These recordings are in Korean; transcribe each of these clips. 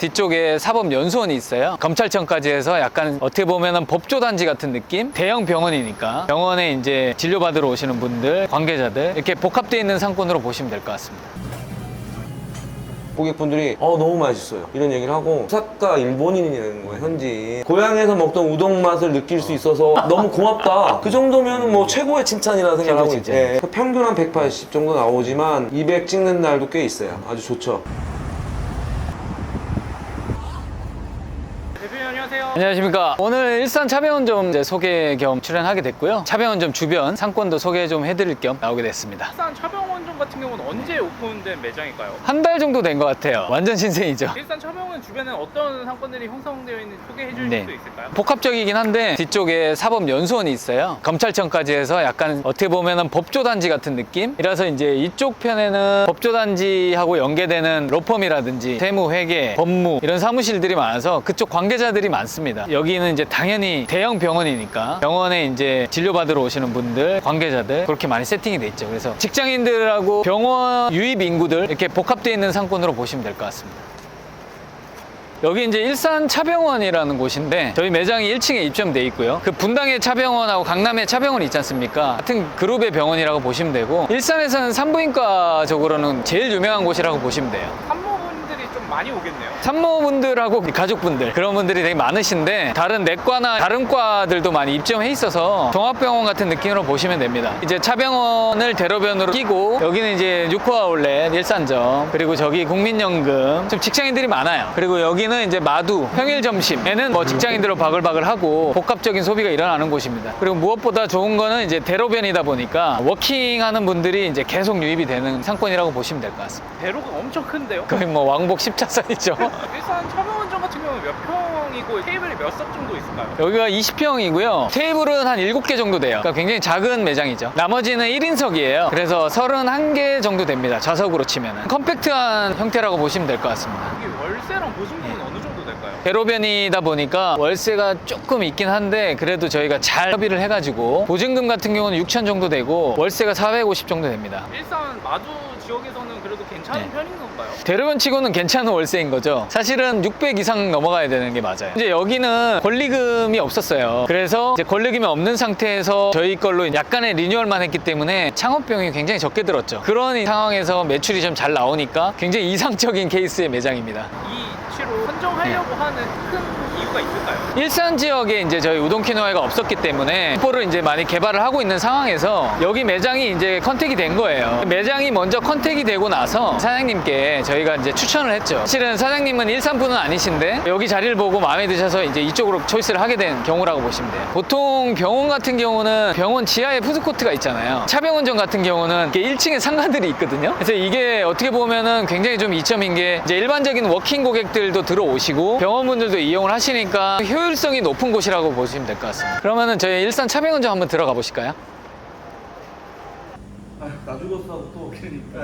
뒤쪽에 사법연수원이 있어요. 검찰청까지 해서 약간 어떻게 보면은 법조단지 같은 느낌? 대형 병원이니까 병원에 이제 진료받으러 오시는 분들, 관계자들 이렇게 복합되어 있는 상권으로 보시면 될 것 같습니다. 고객분들이 너무 맛있어요 이런 얘기를 하고 오사카 일본인이라는 거예요. 현지 고향에서 먹던 우동 맛을 느낄 수 있어서 너무 고맙다. 그 정도면 뭐 최고의 칭찬이라 생각하고 칭찬. 있어요. 평균 한 180 정도 나오지만 200 찍는 날도 꽤 있어요. 아주 좋죠. 안녕하십니까. 오늘 일산 차병원점 이제 소개 겸 출연하게 됐고요. 차병원점 주변 상권도 소개 좀 해드릴 겸 나오게 됐습니다. 일산 차병원점 같은 경우는 언제 오픈된 매장일까요? 한 달 정도 된 것 같아요. 완전 신생이죠. 일산 차병원 주변에 어떤 상권들이 형성되어 있는지 소개해 주실 네. 수 있을까요? 복합적이긴 한데 뒤쪽에 사법연수원이 있어요. 검찰청까지 해서 약간 어떻게 보면은 법조단지 같은 느낌이라서 이제 이쪽 편에는 법조단지하고 연계되는 로펌이라든지 세무회계, 법무 이런 사무실들이 많아서 그쪽 관계자들이 많습니다. 여기는 이제 당연히 대형 병원이니까 병원에 이제 진료받으러 오시는 분들, 관계자들 그렇게 많이 세팅이 돼 있죠. 그래서 직장인들하고 병원 유입 인구들 이렇게 복합되어 있는 상권으로 보시면 될 것 같습니다. 여기 이제 일산 차병원이라는 곳인데 저희 매장이 1층에 입점돼 있고요. 그 분당의 차병원하고 강남의 차병원이 있지 않습니까? 같은 그룹의 병원이라고 보시면 되고 일산에서는 산부인과적으로는 제일 유명한 곳이라고 보시면 돼요. 산모분들이 좀 많이 오겠네요. 산모분들하고 가족분들 그런 분들이 되게 많으신데 다른 내과나 다른 과들도 많이 입점해 있어서 종합병원 같은 느낌으로 보시면 됩니다. 이제 차병원을 대로변으로 끼고 여기는 이제 뉴코아울렛 일산점 그리고 저기 국민연금 좀 직장인들이 많아요. 그리고 여기는 이제 마두 평일 점심에는 뭐 직장인들로 바글바글하고 복합적인 소비가 일어나는 곳입니다. 그리고 무엇보다 좋은 거는 이제 대로변이다 보니까 워킹하는 분들이 이제 계속 유입이 되는 상권이라고 보시면 될 것 같습니다. 대로가 엄청 큰데요? 거의 뭐 왕복 10차선이죠. 일산 차병원점 같은 경우는 몇 평이고 테이블이 몇 석 정도 있을까요? 여기가 20평이고요. 테이블은 한 7개 정도 돼요. 그러니까 굉장히 작은 매장이죠. 나머지는 1인석이에요. 그래서 31개 정도 됩니다. 좌석으로 치면은. 컴팩트한 형태라고 보시면 될 것 같습니다. 이게 월세랑 보증금은 어느 정도 될까요? 대로변이다 보니까 월세가 조금 있긴 한데 그래도 저희가 잘 협의를 해가지고 보증금 같은 경우는 6천 정도 되고 월세가 450 정도 됩니다. 일산 마두 지역에서는 그래도 괜찮은 네. 편인 건가요? 대로변 치고는 괜찮은 월세인 거죠. 사실은 600 이상 넘어가야 되는 게 맞아요. 이제 여기는 권리금이 없었어요. 그래서 이제 권리금이 없는 상태에서 저희 걸로 약간의 리뉴얼만 했기 때문에 창업비용이 굉장히 적게 들었죠. 그런 상황에서 매출이 좀 잘 나오니까 굉장히 이상적인 케이스의 매장입니다. 이 위치로 선정하려고 하는 큰 이유가 있을까요? 일산 지역에 이제 저희 우동키노아가 없었기 때문에店를 이제 많이 개발을 하고 있는 상황에서 여기 매장이 이제 컨택이 된 거예요. 매장이 먼저 컨택이 되고 나서 사장님께 저희가 이제 추천을 했죠. 사실은 사장님은 일산 분은 아니신데 여기 자리를 보고 마음에 드셔서 이제 이쪽으로 초이스를 하게 된 경우라고 보시면 돼요. 보통 병원 같은 경우는 병원 지하에 푸드코트가 있잖아요. 차병원점 같은 경우는 1층에 상가들이 있거든요. 그래서 이게 어떻게 보면은 굉장히 좀 이점인 게 이제 일반적인 워킹 고객들도 들어오시고 병원분들도 이용을 하시니까 효율성이 높은 곳이라고 보시면 될 것 같습니다. 그러면은 저희 일산 차병원점 한번 들어가 보실까요? 나 죽었어부터 오케니까.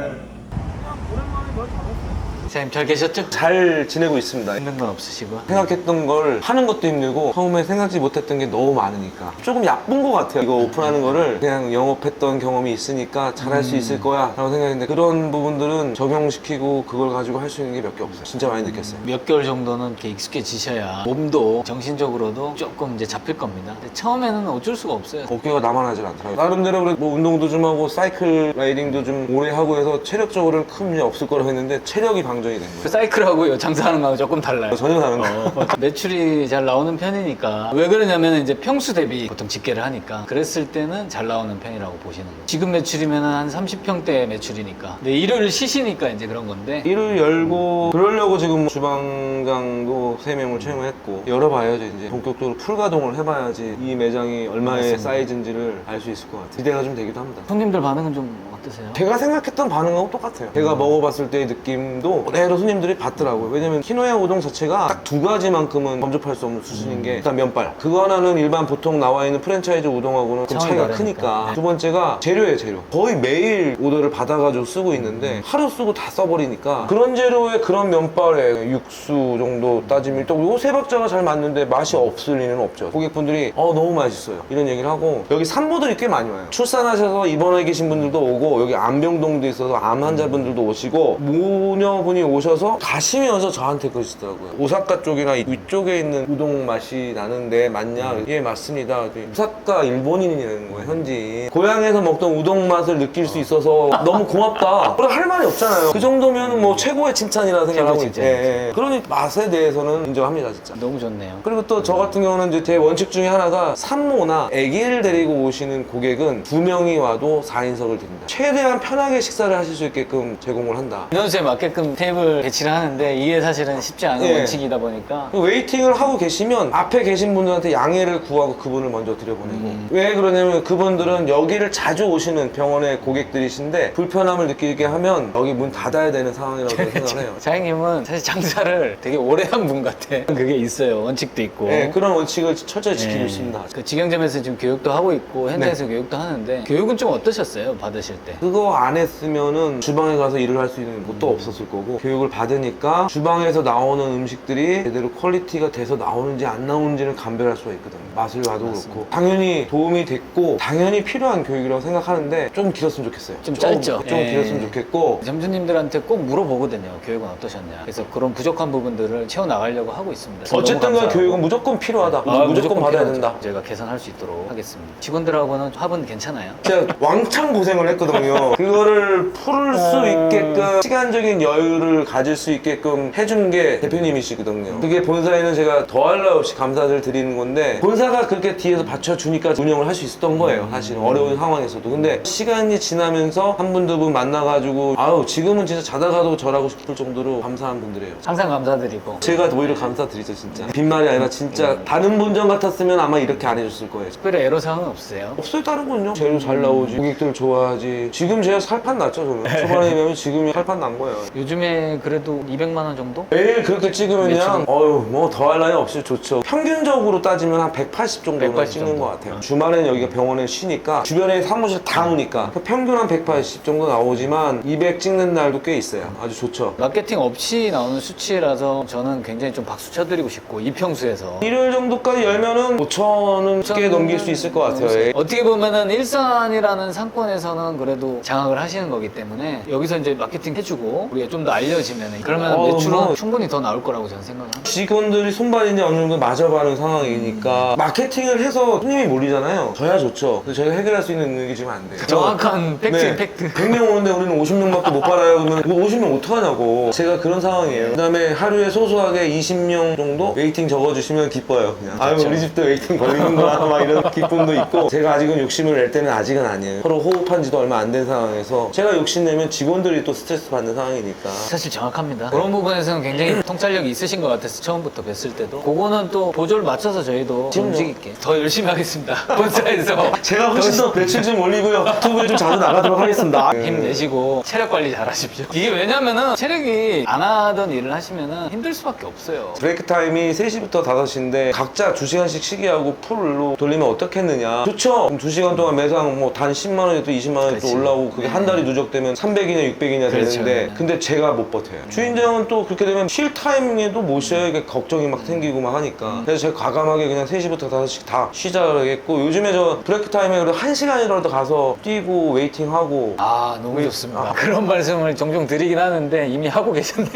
오랜만에 뭘 잡았어요? 사장님 잘 계셨죠? 잘 지내고 있습니다. 힘든 건 없으시고. 생각했던 걸 하는 것도 힘들고 처음에 생각지 못했던 게 너무 많으니까 조금 야쁜 것 같아요. 이거 오픈하는 거를 그냥 영업했던 경험이 있으니까 잘할 수 있을 거야 라고 생각했는데 그런 부분들은 적용시키고 그걸 가지고 할 수 있는 게 몇 개 없어요. 진짜 많이 느꼈어요. 몇 개월 정도는 이렇게 익숙해지셔야 몸도 정신적으로도 조금 이제 잡힐 겁니다. 근데 처음에는 어쩔 수가 없어요. 어깨가 나만하질 않더라고요. 나름대로 그래 뭐 운동도 좀 하고 사이클 라이딩도 좀 오래 하고 해서 체력적으로는 큰 문제 없을 거라고 했는데 체력이 방전이 된 거예요. 사이클하고 장사하는 거하고 조금 달라요. 전혀 다른 거. 매출이 잘 나오는 편이니까 왜 그러냐면 이제 평수 대비 보통 집계를 하니까 그랬을 때는 잘 나오는 편이라고 보시는 거예요. 지금 매출이면 한 30평대 매출이니까 근데 일을 쉬시니까 이제 그런 건데 일을 열고 그러려고 지금 주방장도 3명을 채용했고 열어봐야죠. 이제 본격적으로 풀가동을 해봐야지 이 매장이 얼마의 맞습니다. 사이즈인지를 알 수 있을 것 같아요. 기대가 좀 되기도 합니다. 손님들 반응은 좀 어떠세요? 제가 생각했던 반응하고 똑같아요. 제가 먹어봤을 때의 느낌도 그대로 손님들이 받더라고요. 왜냐면 키노야 우동 자체가 딱 2가지만큼은 범접할 수 없는 수준인 게 일단 면발. 그거 하나는 일반 보통 나와 있는 프랜차이즈 우동하고는 좀 차이가 다르니까. 크니까. 두 번째가 재료예요, 재료. 거의 매일 오더를 받아가지고 쓰고 있는데 하루 쓰고 다 써버리니까 그런 재료에 그런 면발에 육수 정도 따지면 또 요 세 박자가 잘 맞는데 맛이 없을 리는 없죠. 고객분들이 너무 맛있어요 이런 얘기를 하고 여기 산모들이 꽤 많이 와요. 출산하셔서 입원해 계신 분들도 오고 있고 여기 암병동도 있어서 암 환자분들도 오시고 모녀분이 오셔서 가시면서 저한테 그러시더라고요. 오사카 쪽이나 위쪽에 있는 우동 맛이 나는데 맞냐? 예, 맞습니다. 오사카 일본인이라는 거예요, 현지. 고향에서 먹던 우동 맛을 느낄 수 있어서 너무 고맙다. 그럼 할 말이 없잖아요. 그 정도면 뭐 최고의 칭찬이라 생각하고 최고의 있죠. 예, 예. 그러니 맛에 대해서는 인정합니다, 진짜. 너무 좋네요. 그리고 또 저 같은 경우는 이제 제 원칙 중에 하나가 산모나 아기를 데리고 오시는 고객은 2명이 와도 4인석을 드립니다. 최대한 편하게 식사를 하실 수 있게끔 제공을 한다. 인원수에 맞게끔 테이블 배치를 하는데 이게 사실은 쉽지 않은 예. 원칙이다 보니까 웨이팅을 하고 계시면 앞에 계신 분들한테 양해를 구하고 그분을 먼저 들여보내고 왜 그러냐면 그분들은 여기를 자주 오시는 병원의 고객들이신데 불편함을 느끼게 하면 여기 문 닫아야 되는 상황이라고 생각을 해요. 사장님은 사실 장사를 되게 오래 한 분 같아. 그게 있어요. 원칙도 있고. 네, 그런 원칙을 철저히 지키고 예. 있습니다. 그 직영점에서 지금 교육도 하고 있고 현대에서 교육도 하는데 교육은 좀 어떠셨어요? 받으실 때? 그거 안 했으면은 주방에 가서 일을 할 수 있는 곳도 없었을 거고 교육을 받으니까 주방에서 나오는 음식들이 제대로 퀄리티가 돼서 나오는지 안 나오는지를 감별할 수가 있거든요. 맛을 봐도 그렇고 당연히 도움이 됐고 당연히 필요한 교육이라고 생각하는데 좀 길었으면 좋겠어요. 좀 짧죠? 좀 예. 길었으면 좋겠고 점주님들한테 꼭 물어보거든요. 교육은 어떠셨냐. 그래서 그런 부족한 부분들을 채워나가려고 하고 있습니다. 어쨌든 너무 간 감사하고. 교육은 무조건 필요하다. 아, 무조건 받아야 필요하죠. 된다. 저희가 개선할 수 있도록 하겠습니다. 직원들하고는 합은 괜찮아요? 제가 왕창 고생을 했거든요. 그거를 풀 수 있게끔 시간적인 여유를 가질 수 있게끔 해준 게 대표님이시거든요. 그게 본사에는 제가 더할 나위 없이 감사를 드리는 건데 본사가 그렇게 뒤에서 받쳐주니까 운영을 할 수 있었던 거예요. 사실 어려운 상황에서도. 근데 시간이 지나면서 한 분 두 분 만나가지고 아유 지금은 진짜 자다가도 절하고 싶을 정도로 감사한 분들이에요. 항상 감사드리고 제가 오히려 감사드리죠 진짜. 빈말이 아니라 진짜 다른 본점 같았으면 아마 이렇게 안 해줬을 거예요. 특별히 애로사항은 없으세요? 없어요 다른 건요. 재료 잘 나오지 고객들 좋아하지. 지금 제가 살판 났죠 저는. 초반에 비하면 지금이 살판 난 거예요. 요즘에 그래도 200만 원 정도? 매일 그렇게 찍으면 그냥 매출이? 어휴 뭐 더할 나위 없이 좋죠. 평균적으로 따지면 한 180 정도는 180 찍는 정도. 것 같아요. 주말에는 여기가 병원에 쉬니까 주변에 사무실 다 오니까 평균 한 180 정도 나오지만 200 찍는 날도 꽤 있어요. 아주 좋죠. 마케팅 없이 나오는 수치라서 저는 굉장히 좀 박수 쳐드리고 싶고 이평수에서 일요일 정도까지 열면은 5천은 꽤 넘길 수 있을 것 같아요. 예. 어떻게 보면은 일산이라는 상권에서는 그래도 장악을 하시는 거기 때문에 여기서 이제 마케팅 해주고 우리가 좀 더 알려지면 그러면 매출은 뭐. 충분히 더 나올 거라고 저는 생각합니다. 직원들이 손발인지 어느 정도 맞아가는 상황이니까 마케팅을 해서 손님이 몰리잖아요. 저야 좋죠. 근데 저희가 해결할 수 있는 능력이 지금 안 돼요. 정확한 팩트, 네. 팩트. 100명 오는데 우리는 50명밖에 못 팔아요. 그러면 이거 50명 어떡하냐고. 제가 그런 상황이에요. 그 다음에 하루에 소소하게 20명 정도 웨이팅 적어주시면 기뻐요. 그냥 아유 그렇죠. 우리 집도 웨이팅 걸리는구나 막 이런 기쁨도 있고 제가 아직은 욕심을 낼 때는 아직은 아니에요. 서로 호흡한 지도 얼마 안 된 상황에서 제가 욕심내면 직원들이 또 스트레스 받는 상황이니까 사실 정확합니다. 그런 부분에서는 굉장히 통찰력이 있으신 것 같아서 처음부터 뵀을 때도 그거는 또 보조를 맞춰서 저희도 지금요? 움직일게 더 열심히 하겠습니다. 본사에서 제가 훨씬 더 매출 좀 올리고요. 유튜브에 좀 자주 나가도록 하겠습니다. 힘내시고 체력 관리 잘 하십시오. 이게 왜냐면은 체력이 안 하던 일을 하시면은 힘들 수밖에 없어요. 브레이크 타임이 3시부터 5시인데 각자 2시간씩 쉬기하고 풀로 돌리면 어떻겠느냐. 좋죠. 2시간 동안 매상 뭐 단 10만 원에도 20만 원이 또 그렇지. 올라오고 그게 한 달이 누적되면 300이냐 600이냐 그렇죠. 되는데 네. 근데 제가 못 버텨요. 주인장은 또 그렇게 되면 쉴 타이밍에도 못 쉬어요. 이게 걱정이 막 생기고 막 하니까. 그래서 제가 과감하게 그냥 3시부터 5시 다 쉬자 그랬고 요즘에 저 브레이크 타임에 그래도 1시간이라도 가서 뛰고 웨이팅하고 아 너무 좋습니다. 그런 말씀을 종종 드리긴 하는데 이미 하고 계셨네.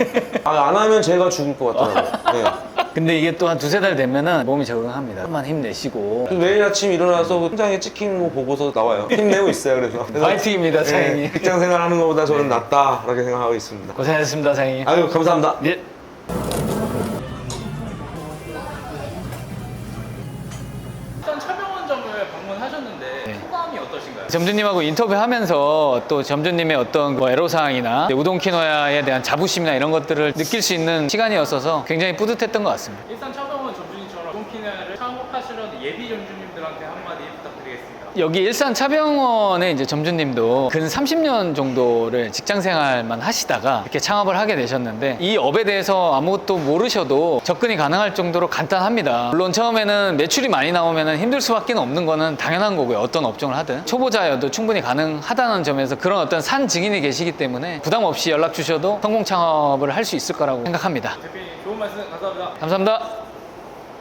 안 하면 제가 죽을 것 같더라고요. 네. 근데 이게 또 한 두세 달 되면은 몸이 적응합니다. 조금만 힘내시고 그래서 매일 아침 일어나서 현장에 찍힌 거 보고서 나와요. 힘내고 있어요. 그래서 파이팅입니다, 사장님. 네, 직장 생활하는 것보다 저는 낫다 이렇게 생각하고 있습니다. 고생하셨습니다, 사장님. 아유 감사합니다. 예. 일단 차병원점을 방문하셨는데 네. 소감이 어떠신가요? 점주님하고 인터뷰하면서 또 점주님의 어떤 뭐 애로사항이나 우동 키노야에 대한 자부심이나 이런 것들을 느낄 수 있는 시간이었어서 굉장히 뿌듯했던 것 같습니다. 일산 차병원 점주님처럼 동키나를 창업하시려는 예비 점주님들한테 한마디 부탁드리겠습니다. 여기 일산 차병원의 이제 점주님도 근 30년 정도를 직장 생활만 하시다가 이렇게 창업을 하게 되셨는데 이 업에 대해서 아무것도 모르셔도 접근이 가능할 정도로 간단합니다. 물론 처음에는 매출이 많이 나오면 힘들 수밖에 없는 거는 당연한 거고요. 어떤 업종을 하든 초보자여도 충분히 가능하다는 점에서 그런 어떤 산 증인이 계시기 때문에 부담 없이 연락 주셔도 성공 창업을 할 수 있을 거라고 생각합니다. 대표님 좋은 말씀 감사합니다. 감사합니다.